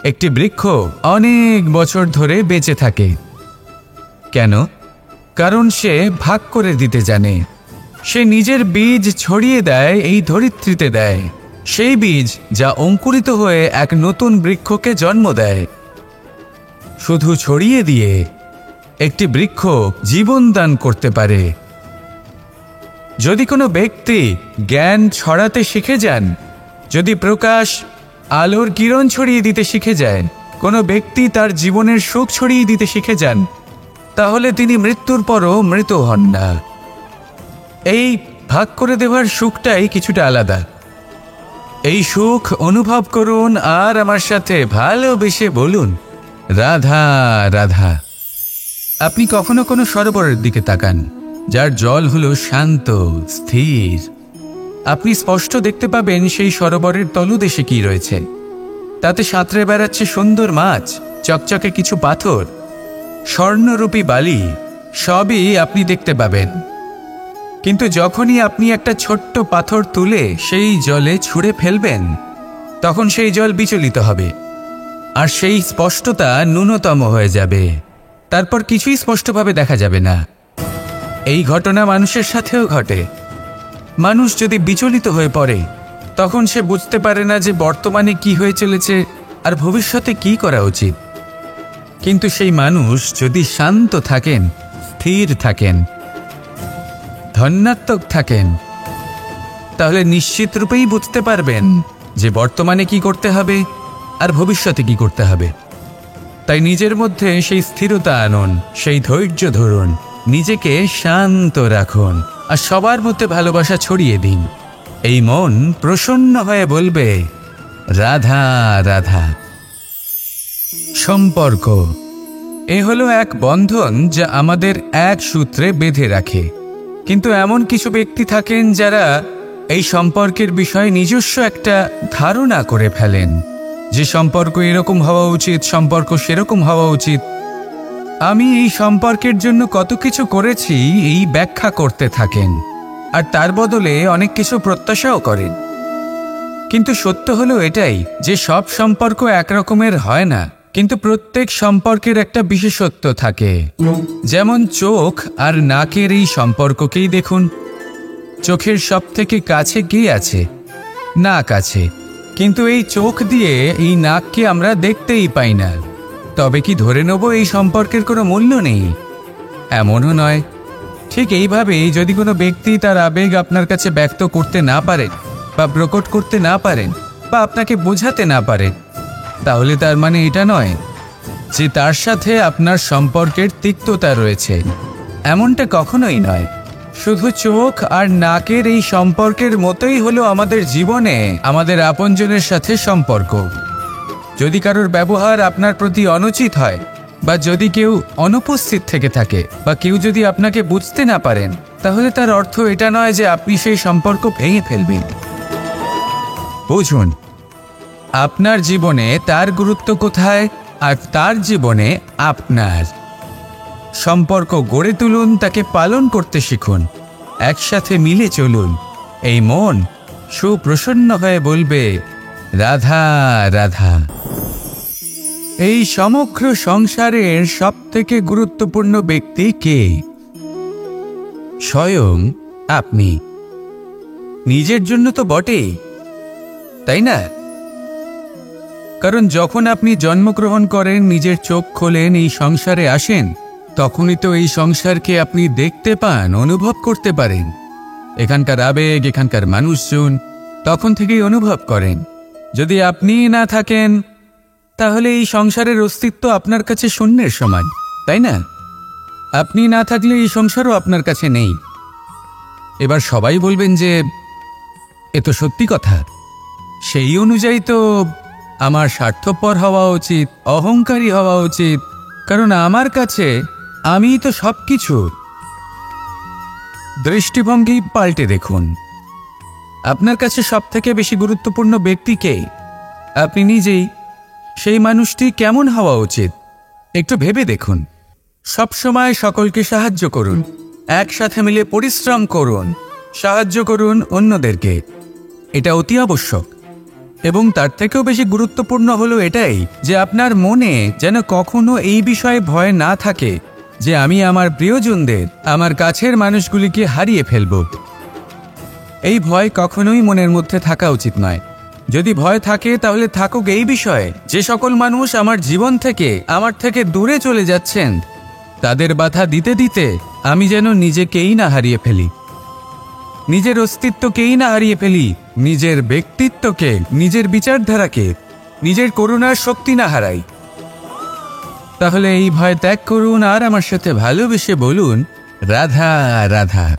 একটি বৃক্ষ অনেক বছর ধরে বেঁচে থাকে। কেন? কারণ সে ভাগ করে দিতে জানে। সে নিজের বীজ ছড়িয়ে দেয়, এই ধরিত্রীতে দেয়, সেই বীজ যা অঙ্কুরিত হয়ে এক নতুন বৃক্ষকে জন্ম দেয়। শুধু ছড়িয়ে দিয়ে একটি বৃক্ষ জীবন দান করতে পারে। যদি কোনো ব্যক্তি জ্ঞান ছড়াতে শিখে যান, যদি প্রকাশ আলোর কিরণ ছড়িয়ে দিতে শিখে যায়, কোনো ব্যক্তি তার জীবনের সুখ ছড়িয়ে দিতে শিখে যান, তাহলে তিনি মৃত্যুর পরও মৃত হন না। এই ভাগ করে দেওয়ার সুখটাই কিছুটা আলাদা। এই সুখ অনুভব করুন আর আমার সাথে ভালোবেসে বলুন, রাধা রাধা। আপনি কখনো কোনো সরোবরের দিকে তাকান, যার জল হলো শান্ত, স্থির। আপনি স্পষ্ট দেখতে পাবেন সেই সরোবরের তলদেশে কি রয়েছে। তাতে সাঁতরে বেড়াচ্ছে সুন্দর মাছ, চকচকে কিছু পাথর, স্বর্ণরূপী বালি, সবই আপনি দেখতে পাবেন। কিন্তু যখনই আপনি একটা ছোট্ট পাথর তুলে সেই জলে ছুঁড়ে ফেলবেন, তখন সেই জল বিচলিত হবে আর সেই স্পষ্টতা ন্যূনতম হয়ে যাবে। তারপর কিছুই স্পষ্টভাবে দেখা যাবে না। এই ঘটনা মানুষের সাথেও ঘটে। মানুষ যদি বিচলিত হয়ে পড়ে, তখন সে বুঝতে পারে না যে বর্তমানে কি হয়ে চলেছে আর ভবিষ্যতে কি করা উচিত। কিন্তু সেই মানুষ যদি শান্ত থাকেন, স্থির থাকেন, ধন্যাত্মক থাকেন, তাহলে নিশ্চিত রূপেই বুঝতে পারবেন যে বর্তমানে কি করতে হবে আর ভবিষ্যতে কি করতে হবে। তাই নিজের মধ্যে সেই স্থিরতা আনুন, সেই ধৈর্য ধরুন, নিজেকে শান্ত রাখুন আর সবার মধ্যে ভালোবাসা ছড়িয়ে দিন। এই মন প্রসন্ন হয়ে বলবে, রাধা রাধা। সম্পর্ক এ হলো এক বন্ধন যা আমাদের এক সূত্রে বেঁধে রাখে। কিন্তু এমন কিছু ব্যক্তি থাকেন যারা এই সম্পর্কের বিষয়ে নিজস্ব একটা ধারণা করে ফেলেন যে সম্পর্ক এরকম হওয়া উচিত, সম্পর্ক সেরকম হওয়া উচিত। আমি এই সম্পর্কের জন্য কত কিছু করেছি এই ব্যাখ্যা করতে থাকেন আর তার বদলে অনেক কিছু প্রত্যাশাও করেন। কিন্তু সত্য হলো এটাই যে সব সম্পর্ক একরকমের হয় না, কিন্তু প্রত্যেক সম্পর্কের একটা বিশেষত্ব থাকে। যেমন চোখ আর নাকের এই সম্পর্ককেই দেখুন। চোখের সব থেকে কাছে কে আছে? নাক আছে। কিন্তু এই চোখ দিয়ে এই নাককে আমরা দেখতেই পাই না। তবে কি ধরে নেব এই সম্পর্কের কোনো মূল্য নেই? এমনও নয়। ঠিক এইভাবেই যদি কোনো ব্যক্তি তার আবেগ আপনার কাছে ব্যক্ত করতে না পারেন বা প্রকট করতে না পারেন বা আপনাকে বোঝাতে না পারেন, তাহলে তার মানে এটা নয় যে তার সাথে আপনার সম্পর্কের তিক্ততা রয়েছে। এমনটা কখনোই নয়। শুধু চোখ আর নাকের এই সম্পর্কের মতোই হলো আমাদের জীবনে আমাদের আপনজনের সাথে সম্পর্ক। যদি কারোর ব্যবহার আপনার প্রতি অনুচিত হয় বা যদি কেউ অনুপস্থিত থেকে থাকে বা কেউ যদি আপনাকে বুঝতে না পারেন, তাহলে তার অর্থ এটা নয় যে আপনি সেই সম্পর্ক ভেঙে ফেলবেন। বুঝুন, আপনার জীবনে তার গুরুত্ব কোথায় আর তার জীবনে আপনার। সম্পর্ক গড়ে তুলুন, তাকে পালন করতে শিখুন, একসাথে মিলে চলুন। এই মন সুপ্রসন্ন হয়ে বলবে, রাধা রাধা। এই সমগ্র সংসারের সবথেকে গুরুত্বপূর্ণ ব্যক্তি কে? স্বয়ং আপনি। নিজের জন্য তো বটেই, তাই না? কারণ যখন আপনি জন্মগ্রহণ করেন, নিজের চোখ খোলেন, এই সংসারে আসেন, তখনই তো এই সংসারকে আপনি দেখতে পান, অনুভব করতে পারেন। এখানকার আবেগ, এখানকার মানুষজন তখন থেকেই অনুভব করেন। যদি আপনি না থাকেন, তাহলে এই সংসারের অস্তিত্ব আপনার কাছে শূন্যের সমান, তাই না? আপনি না থাকলে এই সংসারও আপনার কাছে নেই। এবার সবাই বলবেন যে এ তো সত্যি কথা। সেই অনুযায়ী তো আমার স্বার্থপর হওয়া উচিত, অহংকারী হওয়া উচিত, কারণ আমার কাছে আমিই তো সব কিছু। দৃষ্টিভঙ্গি পাল্টে দেখুন। আপনার কাছে সবথেকে বেশি গুরুত্বপূর্ণ ব্যক্তি কে? আপনি নিজেই। সেই মানুষটি কেমন হওয়া উচিত একটু ভেবে দেখুন। সবসময় সকলকে সাহায্য করুন, একসাথে মিলে পরিশ্রম করুন, সাহায্য করুন অন্যদেরকে। এটা অতি আবশ্যক। এবং তার থেকেও বেশি গুরুত্বপূর্ণ হলো এটাই যে আপনার মনে যেন কখনো এই বিষয়ে ভয় না থাকে যে আমি আমার প্রিয়জনদের, আমার কাছের মানুষগুলিকে হারিয়ে ফেলব। এই ভয় কখনোই মনের মধ্যে থাকা উচিত নয়। যদি ভয় থাকে তাহলে থাকুক এই বিষয়ে যে সকল মানুষ আমার জীবন থেকে, আমার থেকে দূরে চলে যাচ্ছেন, তাদের বাধা দিতে দিতে আমি যেন নিজেকেই না হারিয়ে ফেলি, নিজের অস্তিত্বকেই না হারিয়ে ফেলি, নিজের ব্যক্তিত্বকে, নিজের বিচারধারাকে, নিজের করুণার শক্তি না হারাই। তাহলে এই ভয় ত্যাগ করুন আর আমার সাথে ভালোবেসে বলুন, রাধা রাধা।